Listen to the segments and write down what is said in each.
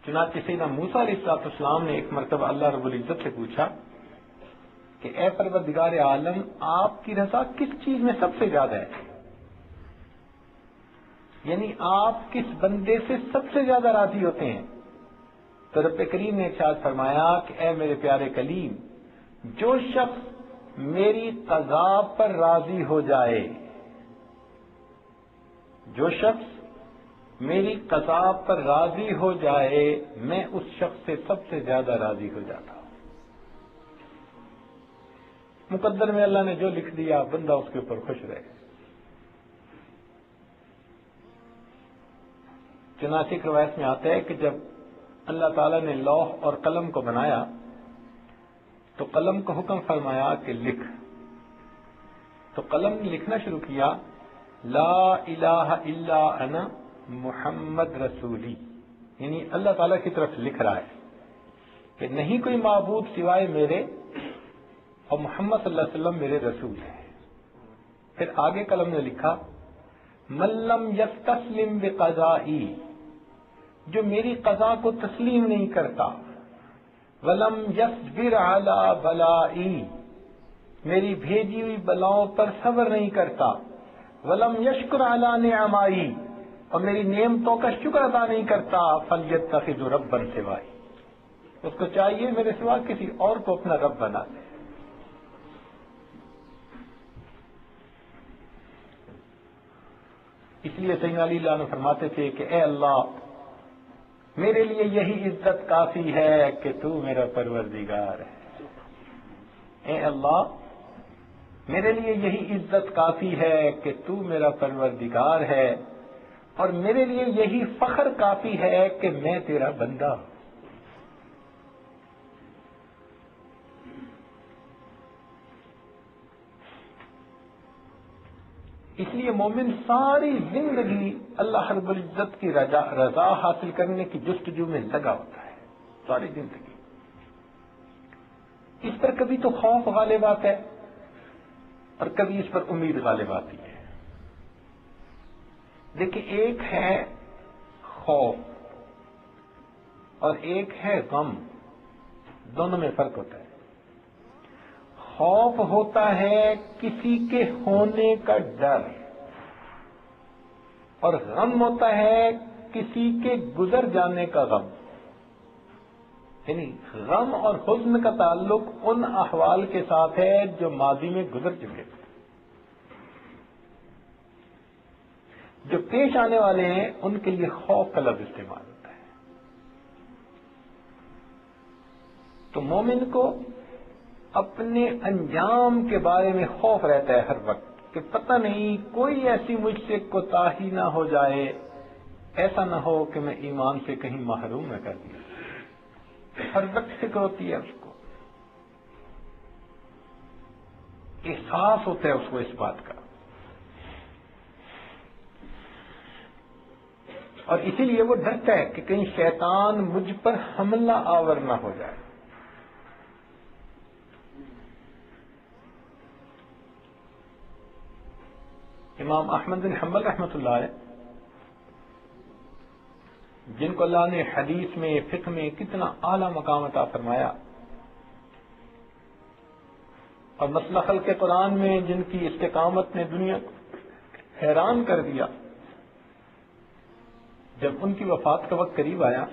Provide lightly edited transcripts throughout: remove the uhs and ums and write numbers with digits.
چنانچہ سیدنا موسیٰ علیہ السلام نے ایک مرتبہ اللہ رب العزت سے پوچھا کہ اے پروردگار عالم، آپ کی رضا کس چیز میں سب سے زیادہ ہے؟ یعنی آپ کس بندے سے سب سے زیادہ راضی ہوتے ہیں؟ تو رب کریم نے ارشاد فرمایا کہ اے میرے پیارے کلیم، جو شخص میری قضا پر راضی ہو جائے، جو شخص میری قضا پر راضی ہو جائے، میں اس شخص سے سب سے زیادہ راضی ہو جاتا ہوں۔ مقدر میں اللہ نے جو لکھ دیا بندہ اس کے اوپر خوش رہے۔ چنانچہ روایت میں آتا ہے کہ جب اللہ تعالیٰ نے لوح اور قلم کو بنایا تو قلم کو حکم فرمایا کہ لکھ، تو قلم نے لکھنا شروع کیا، لا الہ الا انا محمد رسولی، یعنی اللہ تعالیٰ کی طرف لکھ رہا ہے کہ نہیں کوئی معبود سوائے میرے اور محمد صلی اللہ علیہ وسلم میرے رسول ہیں۔ پھر آگے قلم نے لکھا، من لم یستسلم بقضائی، جو میری قضا کو تسلیم نہیں کرتا، ولم یصبر علی بلائی، میری بھیجی ہوئی بلاؤں پر صبر نہیں کرتا، ولم یشکر علی نعمائی، اور میری نعمتوں کا شکر ادا نہیں کرتا، فلیتخذ ربا سوائی، اس کو چاہیے میرے سوا کسی اور کو اپنا رب بنا دے۔ اس لیے سیدنا علی اللہ عنہ فرماتے تھے کہ اے اللہ، میرے لیے یہی عزت کافی ہے کہ تو میرا پروردگار ہے۔ اے اللہ، میرے لیے یہی عزت کافی ہے کہ تو میرا پروردگار ہے، اور میرے لیے یہی فخر کافی ہے کہ میں تیرا بندہ ہوں۔ اس لیے مومن ساری زندگی اللہ رب العزت کی رضا حاصل کرنے کی جستجو میں لگا ہوتا ہے، ساری زندگی۔ اس پر کبھی تو خوف غالب آتا ہے اور کبھی اس پر امید غالب آتی ہے۔ دیکھیں، ایک ہے خوف اور ایک ہے غم، دونوں میں فرق ہوتا ہے۔ خوف ہوتا ہے کسی کے ہونے کا ڈر، اور غم ہوتا ہے کسی کے گزر جانے کا غم۔ یعنی غم اور حزن کا تعلق ان احوال کے ساتھ ہے جو ماضی میں گزر چکے، جو پیش آنے والے ہیں ان کے لیے خوف کا لفظ استعمال ہوتا ہے۔ تو مومن کو اپنے انجام کے بارے میں خوف رہتا ہے ہر وقت کہ پتہ نہیں کوئی ایسی مجھ سے کوتاہی نہ ہو جائے، ایسا نہ ہو کہ میں ایمان سے کہیں محروم نہ کر دیا۔ ہر وقت فکر ہوتی ہے، اس کو احساس ہوتا ہے اس کو اس بات کا، اور اسی لیے وہ ڈرتا ہے کہ کہیں شیطان مجھ پر حملہ آور نہ ہو جائے۔ امام احمد بن حنبل رحمۃ اللہ علیہ، جن کو اللہ نے حدیث میں فقہ میں کتنا اعلیٰ مقام عطا فرمایا، اور مسئلہ خلق قرآن میں جن کی استقامت نے دنیا کو حیران کر دیا، جب ان کی وفات کا وقت قریب آیا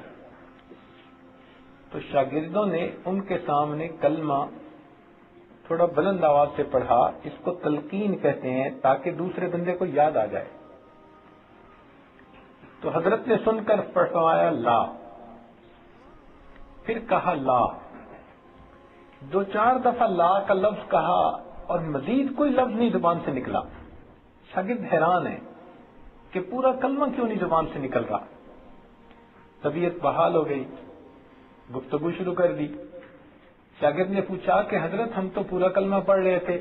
تو شاگردوں نے ان کے سامنے کلمہ تھوڑا بلند آواز سے پڑھا، اس کو تلقین کہتے ہیں، تاکہ دوسرے بندے کو یاد آ جائے۔ تو حضرت نے سن کر پڑھوایا لا، پھر کہا لا، دو چار دفعہ لا کا لفظ کہا اور مزید کوئی لفظ نہیں زبان سے نکلا۔ شاگرد حیران ہے کہ پورا کلمہ کیوں نہیں زبان سے نکل رہا۔ طبیعت بحال ہو گئی، گفتگو شروع کر دی۔ شاگرد نے پوچھا کہ حضرت ہم تو پورا کلمہ پڑھ رہے تھے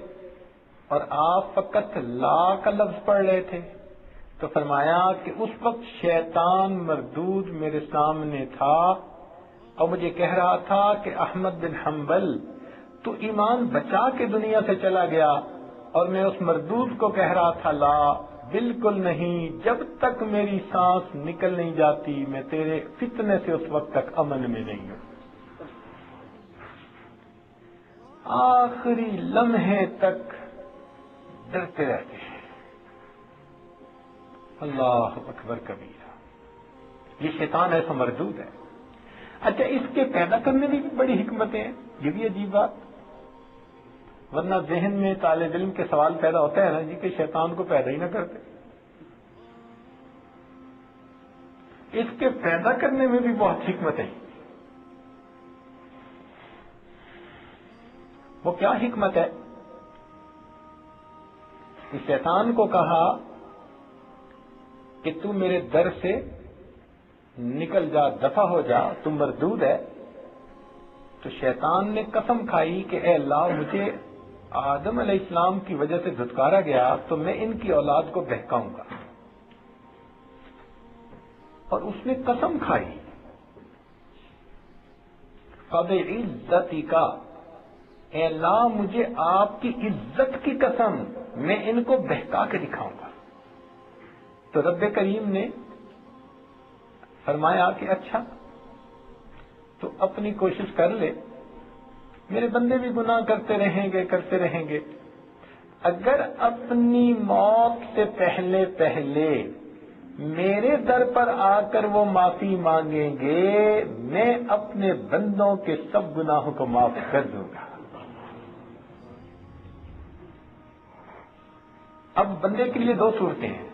اور آپ فقط لا کا لفظ پڑھ رہے تھے۔ تو فرمایا کہ اس وقت شیطان مردود میرے سامنے تھا اور مجھے کہہ رہا تھا کہ احمد بن حنبل تو ایمان بچا کے دنیا سے چلا گیا، اور میں اس مردود کو کہہ رہا تھا لا، بالکل نہیں، جب تک میری سانس نکل نہیں جاتی میں تیرے فتنے سے اس وقت تک امن میں نہیں ہوں۔ آخری لمحے تک ڈرتے رہتے ہیں۔ اللہ اکبر کبیرہ، یہ شیطان ایسا مردود ہے۔ اچھا، اس کے پیدا کرنے میں بھی بڑی حکمتیں ہیں، یہ بھی عجیب بات، ورنہ ذہن میں طالب علم کے سوال پیدا ہوتا ہے نا جی کہ شیطان کو پیدا ہی نہ کرتے۔ اس کے پیدا کرنے میں بھی بہت حکمتیں۔ وہ کیا حکمت ہے؟ کہ شیطان کو کہا کہ تو میرے در سے نکل جا، دفع ہو جا، تم مردود ہے۔ تو شیطان نے قسم کھائی کہ اے اللہ، مجھے آدم علیہ السلام کی وجہ سے دھتکارا گیا تو میں ان کی اولاد کو بہکاؤں گا۔ اور اس نے قسم کھائی، فَبِعِزَّتِكَ کا، اے اللہ مجھے آپ کی عزت کی قسم، میں ان کو بہکا کے دکھاؤں گا۔ تو رب کریم نے فرمایا کہ اچھا تو اپنی کوشش کر لے، میرے بندے بھی گناہ کرتے رہیں گے، اگر اپنی موت سے پہلے میرے در پر آ کر وہ معافی مانگیں گے، میں اپنے بندوں کے سب گناہوں کو معاف کر دوں گا۔ اب بندے کے لیے دو صورتیں ہیں،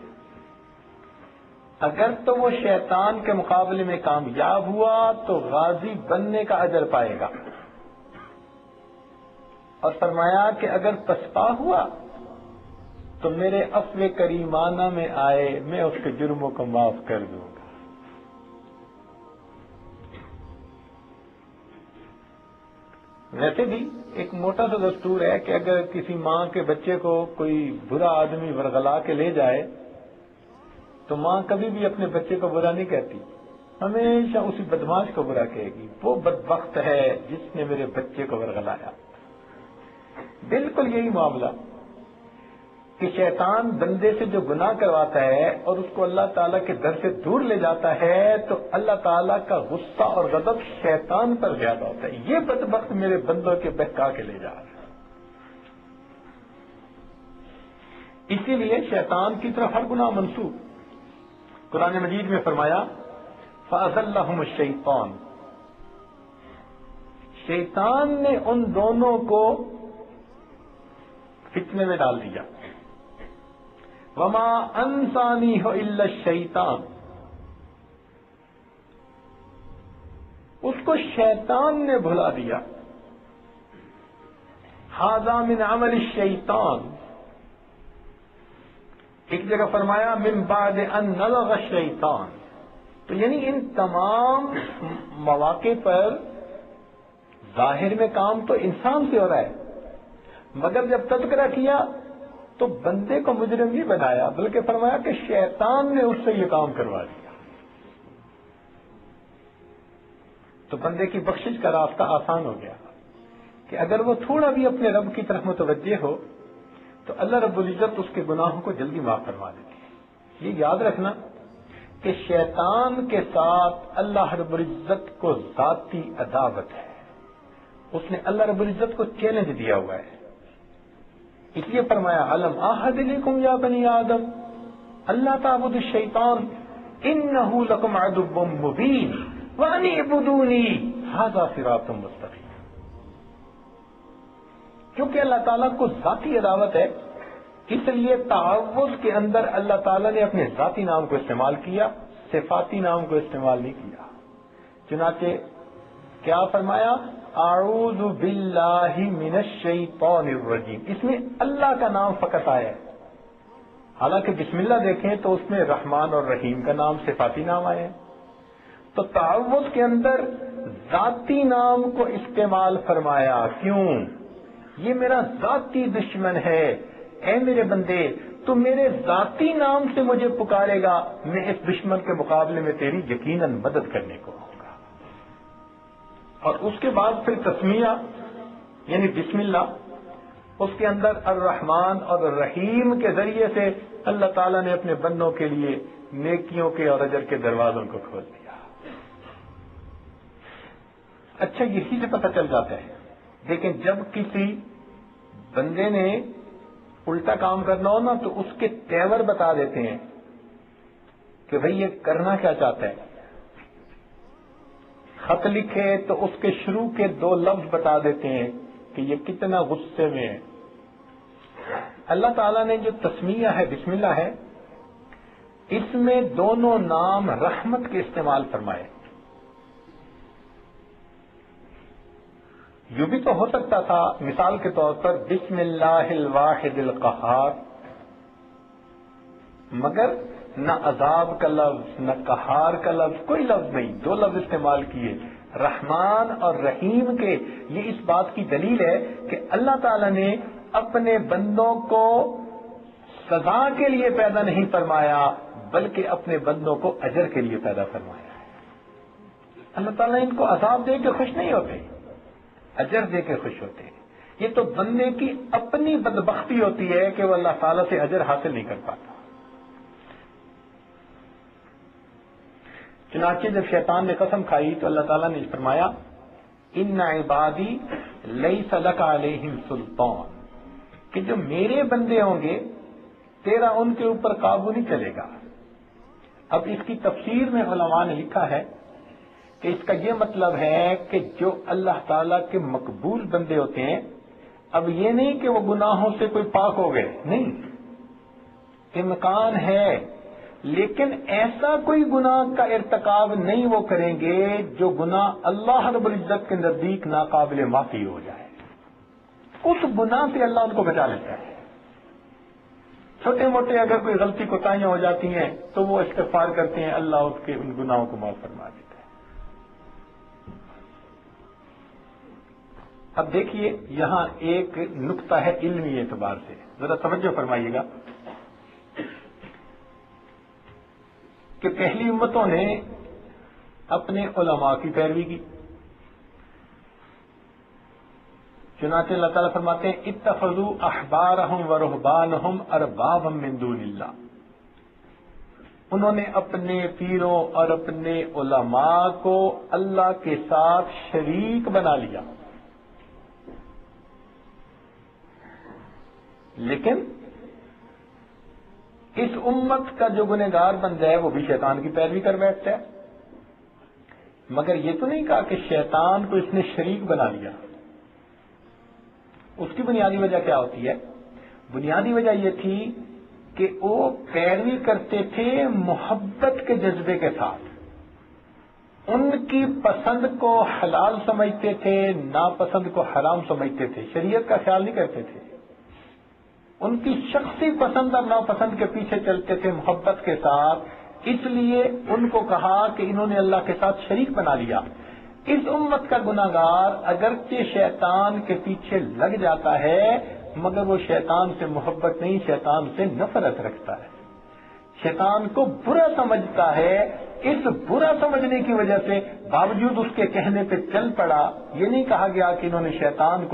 اگر تو وہ شیطان کے مقابلے میں کامیاب ہوا تو غازی بننے کا اجر پائے گا، اور فرمایا کہ اگر پسپا ہوا تو میرے عفو کریمانہ میں آئے، میں اس کے جرموں کو معاف کر دوں گا۔ ویسے بھی ایک موٹا سا دستور ہے کہ اگر کسی ماں کے بچے کو کوئی برا آدمی ورغلا کے لے جائے تو ماں کبھی بھی اپنے بچے کو برا نہیں کہتی، ہمیشہ اسی بدماش کو برا کہے گی، وہ بدبخت ہے جس نے میرے بچے کو ورغلایا۔ بالکل یہی معاملہ کہ شیطان بندے سے جو گناہ کرواتا ہے اور اس کو اللہ تعالیٰ کے در سے دور لے جاتا ہے تو اللہ تعالیٰ کا غصہ اور غضب شیطان پر زیادہ ہوتا ہے، یہ بدبخت میرے بندوں کے بہکا کے لے جا رہا ہے۔ اسی لیے شیطان کی طرف ہر گناہ منسوب۔ قرآن مجید میں فرمایا فَأَزَلَّهُمُ الشَّيْطَانُ، شیطان نے ان دونوں کو فتنے میں ڈال دیا۔ وَمَا أَنسَانِيهُ إِلَّا الشَّيْطَانُ، اس کو شیطان نے بھلا دیا۔ هَذَا مِنْ عَمَلِ الشَّيْطَانِ، ایک جگہ فرمایا من بعد ان نزغ الشیطان، تو یعنی ان تمام مواقع پر ظاہر میں کام تو انسان سے ہو رہا ہے، مگر جب تذکرہ کیا تو بندے کو مجرم نہیں بنایا، بلکہ فرمایا کہ شیطان نے اس سے یہ کام کروا دیا۔ تو بندے کی بخشش کا راستہ آسان ہو گیا کہ اگر وہ تھوڑا بھی اپنے رب کی طرف متوجہ ہو تو اللہ رب العزت اس کے گناہوں کو جلدی معاف کروا دیتی ہے۔ یہ یاد رکھنا کہ شیطان کے ساتھ اللہ رب العزت کو ذاتی عداوت ہے، اس نے اللہ رب العزت کو چیلنج دیا ہوا ہے، اس لیے فرمایا علم عہد الیکم یا بنی آدم اللہ تعبدوا الشیطان انہ لکم عدو مبین وان اعبدونی ھذا صراط مستقیم۔ کیونکہ اللہ تعالیٰ کو ذاتی عداوت ہے، اس لیے تعوذ کے اندر اللہ تعالیٰ نے اپنے ذاتی نام کو استعمال کیا، صفاتی نام کو استعمال نہیں کیا۔ چنانچہ کیا فرمایا اعوذ باللہ من الشیطان الرجیم، اس میں اللہ کا نام فقط آیا ہے، حالانکہ بسم اللہ دیکھیں تو اس میں رحمان اور رحیم کا نام صفاتی نام آئے ہیں۔ تو تعوذ کے اندر ذاتی نام کو استعمال فرمایا، کیوں؟ یہ میرا ذاتی دشمن ہے، اے میرے بندے تو میرے ذاتی نام سے مجھے پکارے گا، میں اس دشمن کے مقابلے میں تیری یقیناً مدد کرنے کو آؤں گا۔ اور اس کے بعد پھر تسمیہ یعنی بسم اللہ، اس کے اندر الرحمن اور الرحیم کے ذریعے سے اللہ تعالیٰ نے اپنے بندوں کے لیے نیکیوں کے اور اجر کے دروازوں کو کھول دیا. اچھا یہی سے پتہ چل جاتا ہے. لیکن جب کسی بندے نے الٹا کام کرنا ہو نا تو اس کے تیور بتا دیتے ہیں کہ بھئی یہ کرنا کیا چاہتا ہے. خط لکھے تو اس کے شروع کے 2 لفظ بتا دیتے ہیں کہ یہ کتنا غصے میں ہے. اللہ تعالیٰ نے جو تسمیہ ہے بسم اللہ ہے اس میں دونوں نام رحمت کے استعمال فرمائے. یوں بھی تو ہو سکتا تھا مثال کے طور پر بسم اللہ الواحد القہار، مگر نہ عذاب کا لفظ نہ قہار کا لفظ، کوئی لفظ نہیں، 2 لفظ استعمال کیے رحمان اور رحیم کے. یہ اس بات کی دلیل ہے کہ اللہ تعالیٰ نے اپنے بندوں کو سزا کے لیے پیدا نہیں فرمایا بلکہ اپنے بندوں کو اجر کے لیے پیدا فرمایا ہے. اللہ تعالیٰ ان کو عذاب دے کے خوش نہیں ہوتے، اجر دے کے خوش ہوتے ہیں. یہ تو بندے کی اپنی بدبختی ہوتی ہے کہ وہ اللہ تعالیٰ سے اجر حاصل نہیں کر پاتا. چنانچہ جب شیطان نے قسم کھائی تو اللہ تعالیٰ نے فرمایا ان عبادی لیس لک علیہم سلطان، کہ جو میرے بندے ہوں گے تیرا ان کے اوپر قابو نہیں چلے گا. اب اس کی تفسیر میں علماء نے لکھا ہے کہ اس کا یہ مطلب ہے کہ جو اللہ تعالیٰ کے مقبول بندے ہوتے ہیں، اب یہ نہیں کہ وہ گناہوں سے کوئی پاک ہو گئے، نہیں، امکان ہے لیکن ایسا کوئی گناہ کا ارتکاب نہیں وہ کریں گے جو گناہ اللہ رب العزت کے نزدیک ناقابل معافی ہو جائے. اس گناہ سے اللہ ان کو بچا لیتا ہے. چھوٹے موٹے اگر کوئی غلطی کوتاہیاں ہو جاتی ہیں تو وہ استغفار کرتے ہیں، اللہ اس کے ان گناہوں کو معاف فرما دیتا ہے. اب دیکھیے یہاں ایک نقطہ ہے علمی اعتبار سے، ذرا توجہ فرمائیے گا کہ پہلی امتوں نے اپنے علماء کی پیروی کی. چنانچہ اللہ تعالیٰ فرماتے ہیں اتخذوا احبارهم ورهبانهم اربابا من دون اللہ، انہوں نے اپنے پیروں اور اپنے علماء کو اللہ کے ساتھ شریک بنا لیا. لیکن اس امت کا جو گنہگار بندہ ہے وہ بھی شیطان کی پیروی کر بیٹھتا ہے. مگر یہ تو نہیں کہا کہ شیطان کو اس نے شریک بنا لیا. اس کی بنیادی وجہ کیا ہوتی ہے؟ بنیادی وجہ یہ تھی کہ وہ پیروی کرتے تھے محبت کے جذبے کے ساتھ. ان کی پسند کو حلال سمجھتے تھے، ناپسند کو حرام سمجھتے تھے، شریعت کا خیال نہیں کرتے تھے. ان کی شخصی پسند اور ناپسند کے پیچھے چلتے تھے محبت کے ساتھ. اس لیے ان کو کہا کہ انہوں نے اللہ کے ساتھ شریک بنا لیا. اس امت کا گناہگار اگرچہ شیطان کے پیچھے لگ جاتا ہے مگر وہ شیطان سے محبت نہیں، شیطان سے نفرت رکھتا ہے، شیطان کو برا سمجھتا ہے. اس برا سمجھنے کی وجہ سے باوجود اس کے کہنے پہ چل پڑا. یہ نہیں کہا گیا کہ انہوں نے شیطان کو